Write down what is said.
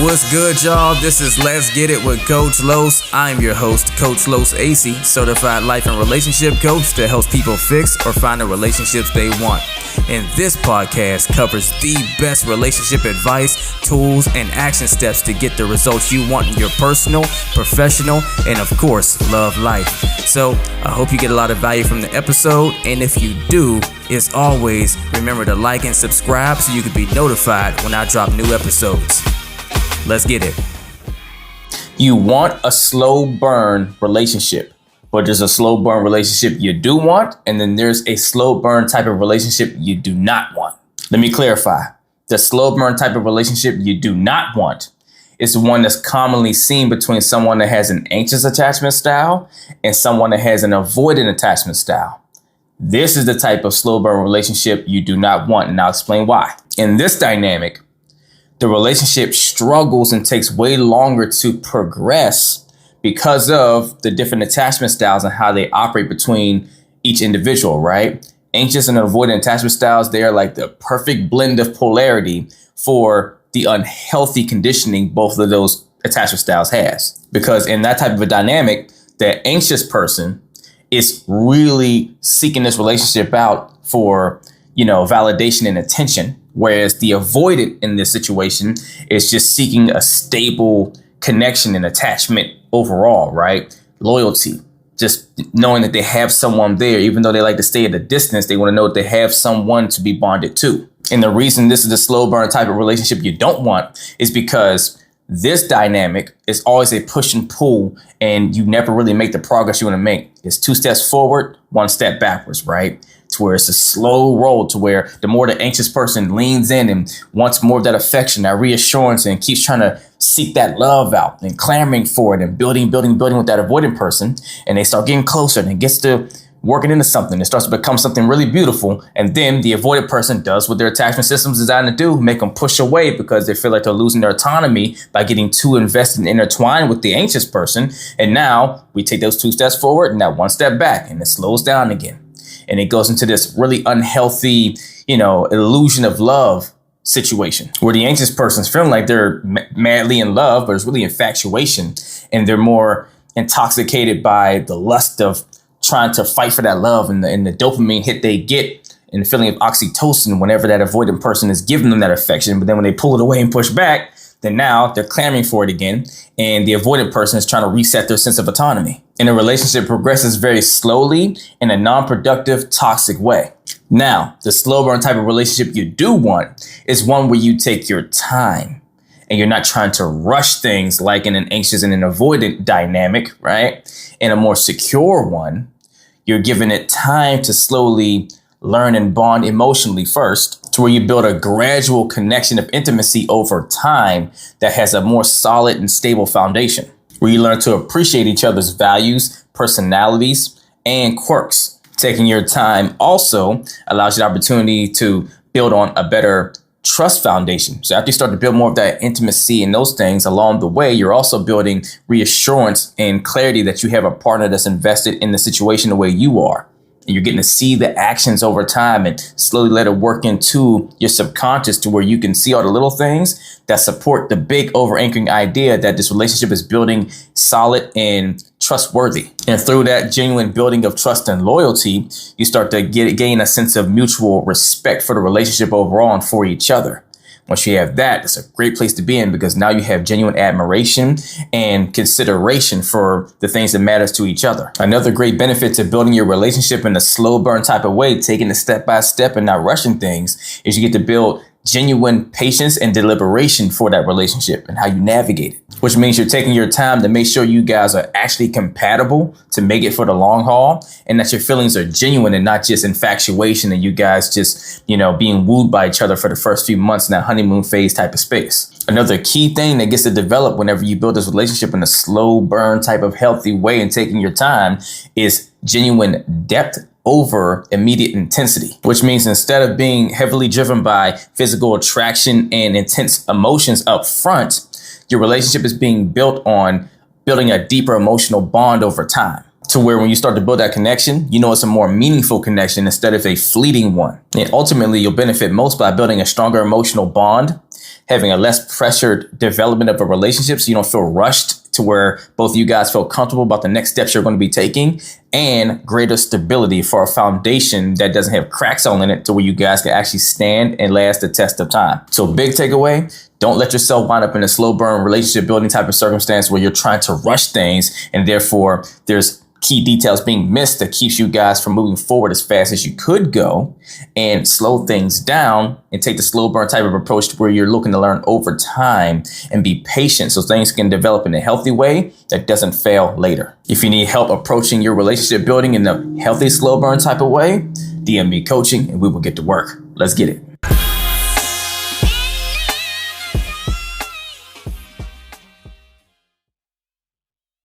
What's good, y'all? This is Let's Get It with Coach Los. I'm your host, Coach Los AC, certified life and relationship coach that helps people fix or find the relationships they want. And this podcast covers the best relationship advice, tools, and action steps to get the results you want in your personal, professional, and of course, love life. So I hope you get a lot of value from the episode. And if you do, as always, remember to like and subscribe so you can be notified when I drop new episodes. Let's get it. You want a slow burn relationship, but there's a slow burn relationship you do want, and then there's a slow burn type of relationship you do not want. Let me clarify. The slow burn type of relationship you do not want is the one that's commonly seen between someone that has an anxious attachment style and someone that has an avoidant attachment style. This is the type of slow burn relationship you do not want, and I'll explain why. In this dynamic, the relationship struggles and takes way longer to progress because of the different attachment styles and how they operate between each individual, right? Anxious and avoidant attachment styles, they are like the perfect blend of polarity for the unhealthy conditioning both of those attachment styles has. Because in that type of a dynamic, the anxious person is really seeking this relationship out for, validation and attention. Whereas the avoidant in this situation is just seeking a stable connection and attachment overall, right? Loyalty, just knowing that they have someone there, even though they like to stay at a distance, they want to know that they have someone to be bonded to. And the reason this is the slow burn type of relationship you don't want is because this dynamic is always a push and pull, and you never really make the progress you want to make. It's 2 steps forward, 1 step backwards, right? To where it's a slow roll, to where the more the anxious person leans in and wants more of that affection, that reassurance, and keeps trying to seek that love out and clamoring for it and building with that avoidant person. And they start getting closer and it gets to working into something. It starts to become something really beautiful. And then the avoidant person does what their attachment system's designed to do, make them push away because they feel like they're losing their autonomy by getting too invested and intertwined with the anxious person. And now we take those 2 steps forward and that 1 step back, and it slows down again. And it goes into this really unhealthy, illusion of love situation where the anxious person's feeling like they're madly in love, but it's really infatuation. And they're more intoxicated by the lust of trying to fight for that love and the dopamine hit they get and the feeling of oxytocin whenever that avoidant person is giving them that affection. But then when they pull it away and push back, then now they're clamoring for it again. And the avoidant person is trying to reset their sense of autonomy. And the relationship progresses very slowly in a non-productive, toxic way. Now, the slow burn type of relationship you do want is one where you take your time and you're not trying to rush things like in an anxious and an avoidant dynamic, right? In a more secure one, you're giving it time to slowly learn and bond emotionally first, to where you build a gradual connection of intimacy over time that has a more solid and stable foundation, where you learn to appreciate each other's values, personalities, and quirks. Taking your time also allows you the opportunity to build on a better trust foundation. So after you start to build more of that intimacy and those things along the way, you're also building reassurance and clarity that you have a partner that's invested in the situation the way you are. And you're getting to see the actions over time and slowly let it work into your subconscious to where you can see all the little things that support the big over-anchoring idea that this relationship is building solid and trustworthy. And through that genuine building of trust and loyalty, you start to gain a sense of mutual respect for the relationship overall and for each other. Once you have that, it's a great place to be in because now you have genuine admiration and consideration for the things that matters to each other. Another great benefit to building your relationship in a slow burn type of way, taking it step by step and not rushing things, is you get to build genuine patience and deliberation for that relationship and how you navigate it, which means you're taking your time to make sure you guys are actually compatible to make it for the long haul, and that your feelings are genuine and not just infatuation and you guys just, being wooed by each other for the first few months in that honeymoon phase type of space. Another key thing that gets to develop whenever you build this relationship in a slow burn type of healthy way and taking your time is genuine depth over immediate intensity, which means instead of being heavily driven by physical attraction and intense emotions up front, your relationship is being built on building a deeper emotional bond over time, to where when you start to build that connection, it's a more meaningful connection instead of a fleeting one. And ultimately, you'll benefit most by building a stronger emotional bond having a less pressured development of a relationship so you don't feel rushed, to where both of you guys feel comfortable about the next steps you're going to be taking, and greater stability for a foundation that doesn't have cracks all in it, to where you guys can actually stand and last the test of time. So big takeaway, don't let yourself wind up in a slow burn relationship building type of circumstance where you're trying to rush things and therefore there's key details being missed that keeps you guys from moving forward as fast as you could go, and slow things down and take the slow burn type of approach to where you're looking to learn over time and be patient so things can develop in a healthy way that doesn't fail later. If you need help approaching your relationship building in a healthy slow burn type of way, DM me coaching and we will get to work. Let's get it.